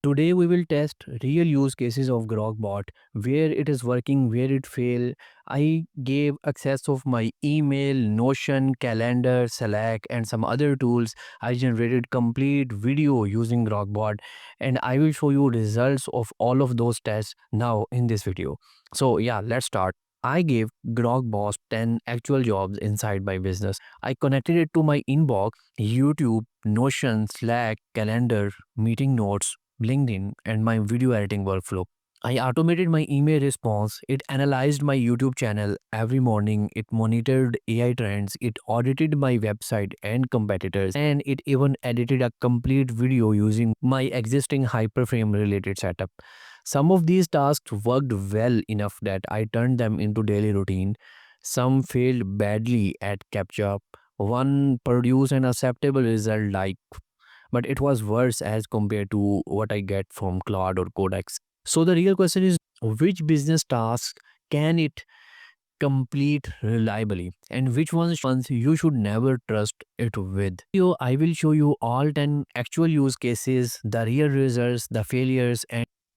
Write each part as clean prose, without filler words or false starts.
Today we will test real use cases of Grokbot, where it is working, where it failed. I gave access of my email, Notion, Calendar, Slack, and some other tools. I generated complete video using Grokbot, and I will show you results of all of those tests now in this video. So yeah, let's start. I gave Grokbot 10 actual jobs inside my business. I connected it to my inbox, YouTube, Notion, Slack, Calendar, meeting notes, LinkedIn, and my video editing workflow. I automated my email response. It analyzed my YouTube channel every morning. It monitored AI trends. It audited my website and competitors. And it even edited a complete video using my existing Hyperframe related setup. Some of these tasks worked well enough that I turned them into daily routine. Some failed badly at capture. One produced an acceptable result like, but it was worse as compared to what I get from Claude or Codex. So the real question is, which business tasks can it complete reliably and which ones you should never trust it with. So I will show you all 10 actual use cases, the real results, the failures,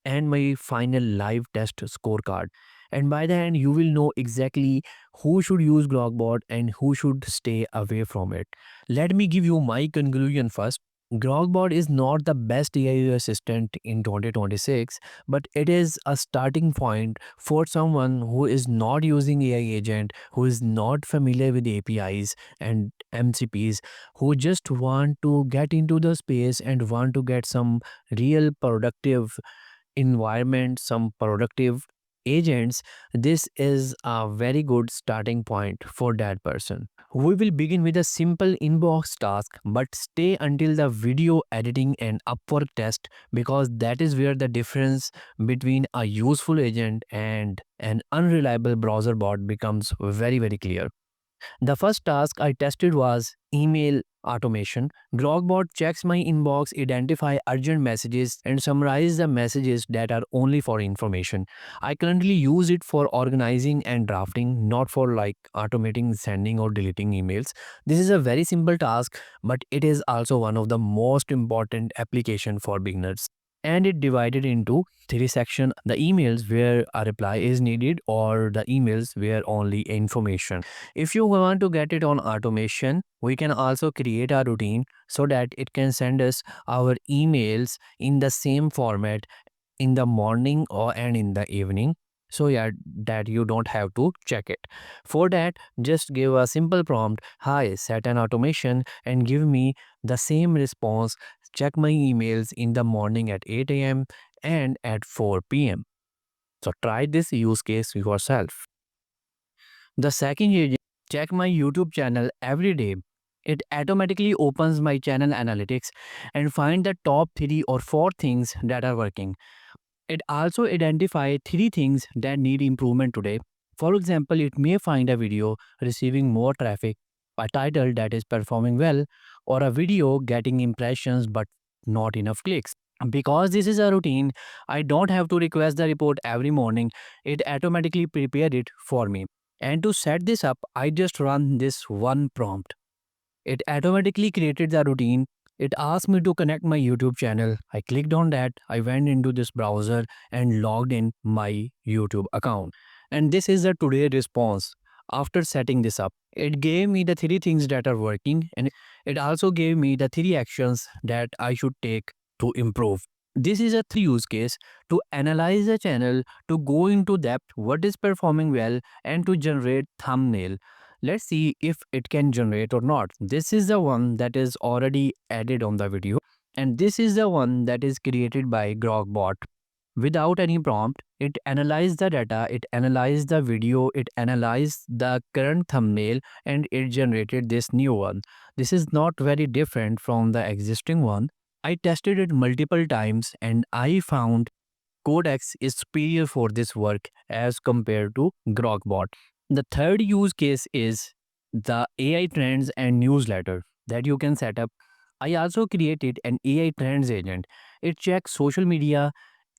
and my final live test scorecard. And by the end, you will know exactly who should use Grokbot and who should stay away from it. Let me give you my conclusion first. Grokbot is not the best AI assistant in 2026, but it is a starting point for someone who is not using AI agent, who is not familiar with APIs and MCPs, who just want to get into the space and want to get some real productive environment, some productive agents. This is a very good starting point for that person. We will begin with a simple inbox task, but stay until the video editing and Upwork test, because that is where the difference between a useful agent and an unreliable browser bot becomes very clear. The first task I tested was email automation. Grokbot checks my inbox, identify urgent messages, and summarize the messages that are only for information. I currently use it for organizing and drafting, not for like automating sending or deleting emails. This is a very simple task, but it is also one of the most important application for beginners. And it divided into three sections: the emails where a reply is needed, or the emails where only information. If you want to get it on automation, we can also create a routine so that it can send us our emails in the same format in the morning or and in the evening. So yeah, that you don't have to check it. For that, just give a simple prompt, hi, set an automation and give me the same response. Check my emails in the morning at 8 a.m. and at 4 p.m. So try this use case yourself. The second is, check my YouTube channel every day. It automatically opens my channel analytics and find the top 3 or 4 things that are working. It also identify 3 things that need improvement today. For example, it may find a video receiving more traffic, a title that is performing well, or a video getting impressions but not enough clicks. Because this is a routine, I don't have to request the report every morning. It automatically prepared it for me. And to set this up, I just run this one prompt. It automatically created the routine. It asked me to connect my YouTube channel. I clicked on that. I went into this browser and logged in my YouTube account. And this is the today response. After setting this up, it gave me the 3 things that are working, and it also gave me the 3 actions that I should take to improve. This is a 3 use case: to analyze the channel, to go into depth what is performing well, and to generate thumbnail. Let's see if it can generate or not. This is the one that is already added on the video, and this is the one that is created by Grokbot. Without any prompt, it analyzed the data, it analyzed the video, it analyzed the current thumbnail, and it generated this new one. This is not very different from the existing one. I tested it multiple times and I found Codex is superior for this work as compared to Grokbot. The third use case is the AI trends and newsletter that you can set up. I also created an AI trends agent. It checks social media,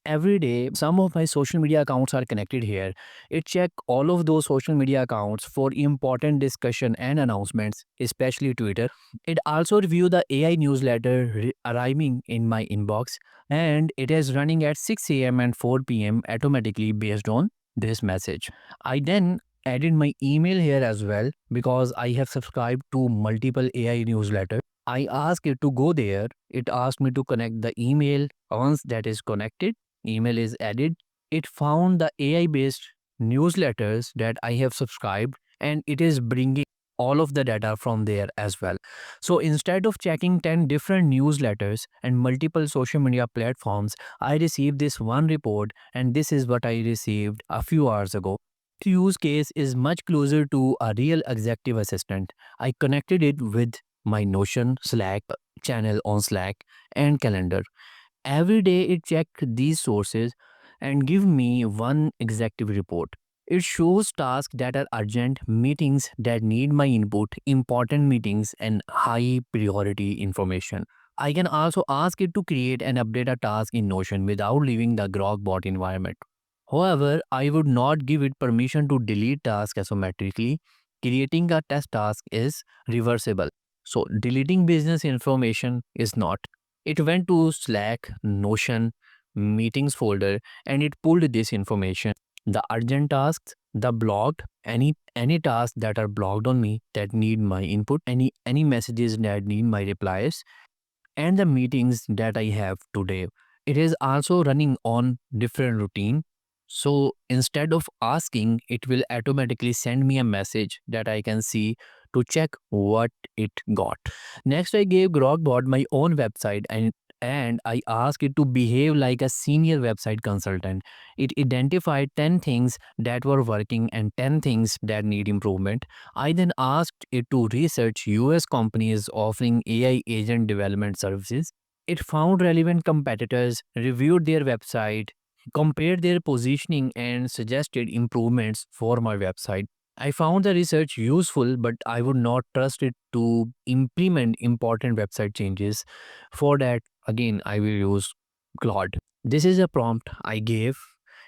Every day, some of my social media accounts are connected here. It check all of those social media accounts for important discussion and announcements, especially Twitter. It also review the AI newsletter arriving in my inbox, and it is running at 6 a.m. and 4 p.m. automatically based on this message. I then added my email here as well because I have subscribed to multiple AI newsletters. I asked it to go there. It asked me to connect the email. Once that is connected, email is added. It found the AI based newsletters that I have subscribed, and it is bringing all of the data from there as well. So instead of checking 10 different newsletters and multiple social media platforms, I received this one report, and this is what I received a few hours ago. The use case is much closer to a real executive assistant. I connected it with my Notion Slack channel on Slack and calendar. Every day it check these sources and give me one executive report. It shows tasks that are urgent, meetings that need my input, important meetings, and high priority information. I can also ask it to create and update a task in Notion without leaving the Grokbot environment. However, I would not give it permission to delete tasks asymmetrically. Creating a test task is reversible. So, deleting business information is not. It went to Slack, Notion, Meetings folder, and it pulled this information. The urgent tasks, the blocked, any tasks that are blocked on me that need my input, any messages that need my replies, and the meetings that I have today. It is also running on different routine. So instead of asking, it will automatically send me a message that I can see to check what it got. Next, I gave Grokbot my own website, and I asked it to behave like a senior website consultant. It identified 10 things that were working and 10 things that need improvement. I then asked it to research US companies offering AI agent development services. It found relevant competitors, reviewed their website, compared their positioning, and suggested improvements for my website. I found the research useful, but I would not trust it to implement important website changes. For that, again, I will use Claude. This is a prompt I gave.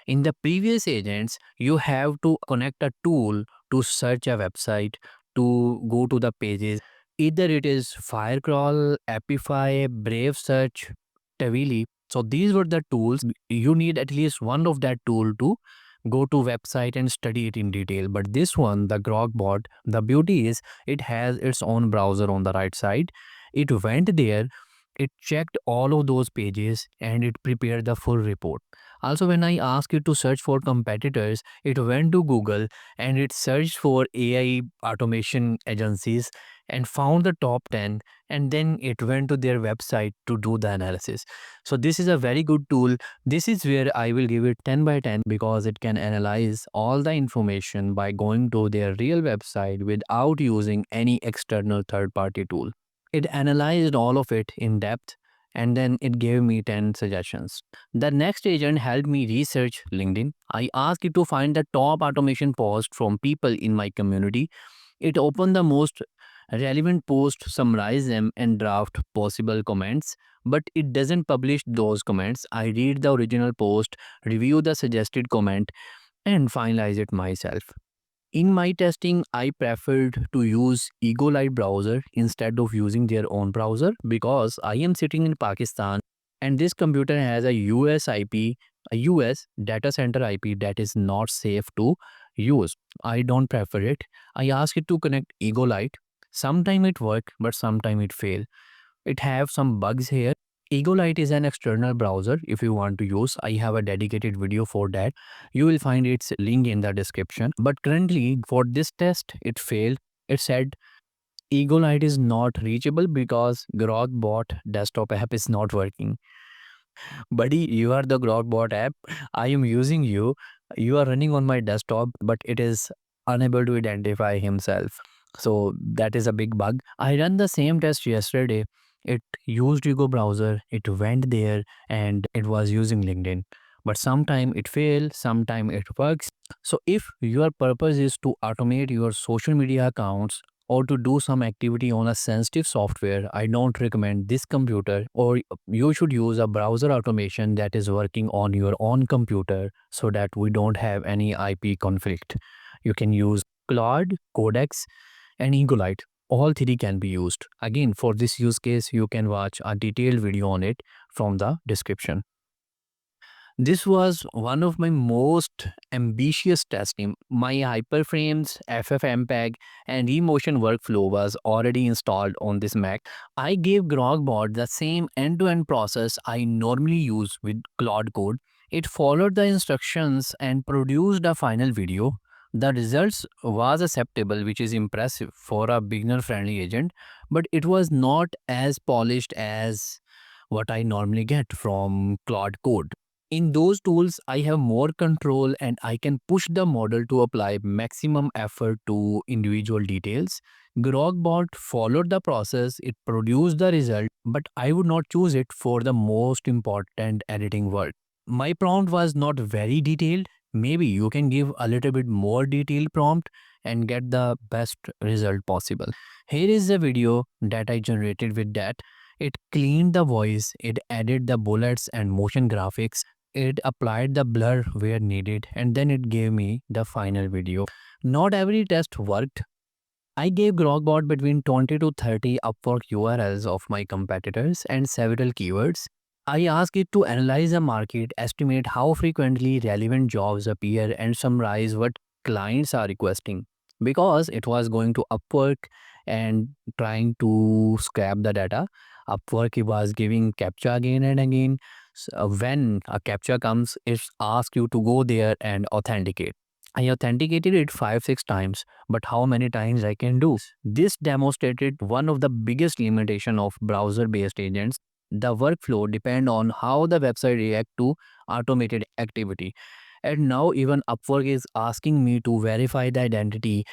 In the previous agents, you have to connect a tool to search a website, to go to the pages. Either it is Firecrawl, Epify, Brave Search, Tavili. So these were the tools. You need at least one of that tool to go to website and study it in detail. But this one, the Grokbot, the beauty is it has its own browser on the right side. It went there, it checked all of those pages, and it prepared the full report. Also, when I asked it to search for competitors, it went to Google and it searched for AI automation agencies and found the top 10, and then it went to their website to do the analysis. So this is a very good tool. This is where I will give it 10 by 10 because it can analyze all the information by going to their real website without using any external third party tool. It analyzed all of it in depth, and then it gave me 10 suggestions. The next agent helped me research LinkedIn. I asked it to find the top automation posts from people in my community. It opened the most relevant posts, summarize them, and draft possible comments. But it doesn't publish those comments. I read the original post, review the suggested comment, and finalize it myself. In my testing, I preferred to use EgoLite browser instead of using their own browser because I am sitting in Pakistan and this computer has a US IP, a US data center IP that is not safe to use. I don't prefer it. I asked it to connect EgoLite. Sometime it work, but sometime it fail. It have some bugs here. EgoLite is an external browser if you want to use. I have a dedicated video for that. You will find its link in the description. But currently for this test, it failed. It said EgoLite is not reachable because Grokbot desktop app is not working. Buddy, you are the Grokbot app. I am using you. You are running on my desktop, but it is unable to identify himself. So that is a big bug. I ran the same test yesterday. It used Ego browser. It went there and it was using LinkedIn. But sometime it fails, sometime it works. So if your purpose is to automate your social media accounts, or to do some activity on a sensitive software, I don't recommend this computer, or you should use a browser automation that is working on your own computer so that we don't have any IP conflict. You can use Claude, Codex, and Eaglite. All three can be used. Again, for this use case, you can watch a detailed video on it from the description. This was one of my most ambitious testing. My hyperframes, FFmpeg, and eMotion workflow was already installed on this Mac. I gave Grogbot the same end-to-end process I normally use with Claude Code. It followed the instructions and produced a final video. The results was acceptable, which is impressive for a beginner-friendly agent, but it was not as polished as what I normally get from Claude Code. In those tools, I have more control and I can push the model to apply maximum effort to individual details. Grogbot followed the process, it produced the result, but I would not choose it for the most important editing work. My prompt was not very detailed. Maybe you can give a little bit more detailed prompt and get the best result possible. Here is the video that I generated with that. It cleaned the voice, it added the bullets and motion graphics, it applied the blur where needed, and then it gave me the final video. Not every test worked. I gave Grogbot between 20 to 30 Upwork URLs of my competitors and several keywords. I asked it to analyze the market, estimate how frequently relevant jobs appear, and summarize what clients are requesting. Because it was going to Upwork and trying to scrap the data, Upwork was giving CAPTCHA again and again. When a CAPTCHA comes, it asks you to go there and authenticate. I authenticated it 5-6 times, but how many times I can do? This demonstrated one of the biggest limitation of browser-based agents. The workflow depend on how the website react to automated activity. And now even Upwork is asking me to verify the identity,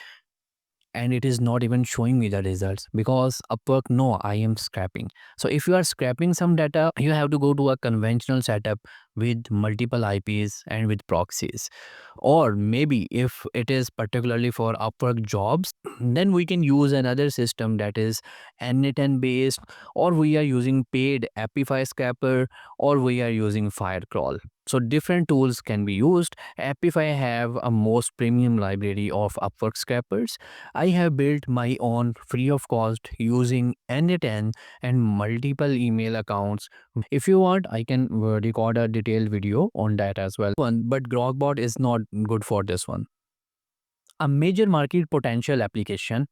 and it is not even showing me the results because Upwork know I am scrapping. So if you are scrapping some data, you have to go to a conventional setup with multiple IPs and with proxies. Or maybe if it is particularly for Upwork jobs, then we can use another system that is N10 based, or we are using paid Apify scrapper, or we are using Firecrawl. So different tools can be used. Apify have a most premium library of Upwork scrappers. I have built my own free of cost using N10 and multiple email accounts. If you want, I can record a detailed video on that as well. But Grogbot is not good for this one. A major market potential application,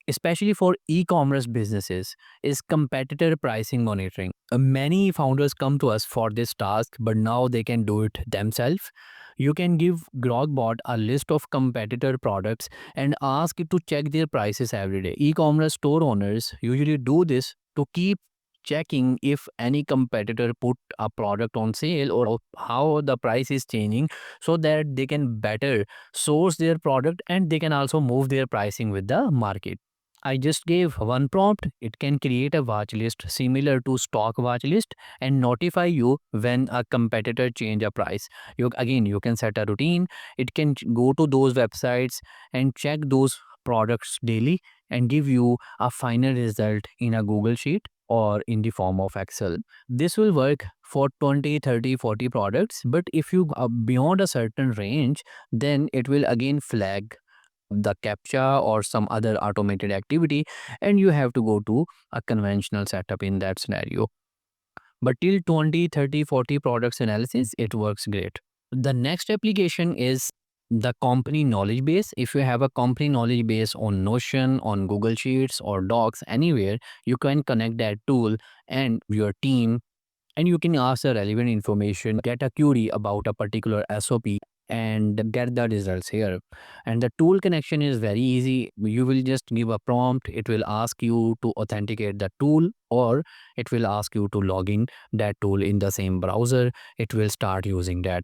especially for e-commerce businesses, is competitor pricing monitoring. Many founders come to us for this task, but now they can do it themselves. You can give Grogbot a list of competitor products and ask it to check their prices every day. E-commerce store owners usually do this to keep checking if any competitor put a product on sale or how the price is changing, so that they can better source their product and they can also move their pricing with the market. I just gave one prompt. It can create a watch list similar to stock watch list and notify you when a competitor change a price. You can set a routine. It can go to those websites and check those products daily and give you a final result in a Google Sheet or in the form of Excel. This will work for 20, 30, 40 products, but if you are beyond a certain range, then it will again flag the CAPTCHA or some other automated activity, and you have to go to a conventional setup in that scenario. But till 20, 30, 40 products analysis, it works great. The next application is the company knowledge base. If you have a company knowledge base on Notion, on Google Sheets or Docs, anywhere, you can connect that tool and your team, and you can ask the relevant information, get a query about a particular SOP, and get the results here. And the tool connection is very easy. You will just give a prompt, it will ask you to authenticate the tool, or it will ask you to log in that tool in the same browser. It will start using that.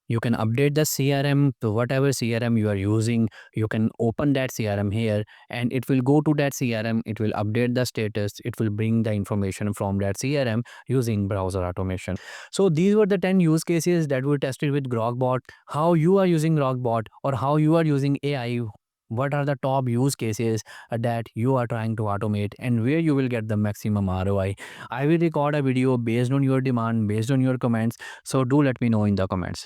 You can update the CRM to whatever CRM you are using. You can open that CRM here and it will go to that CRM. It will update the status. It will bring the information from that CRM using browser automation. So these were the 10 use cases that were tested with Grogbot. How you are using Grogbot or how you are using AI what are the top use cases that you are trying to automate and where you will get the maximum ROI. I will record a video based on your demand, based on your comments. So do let me know in the comments.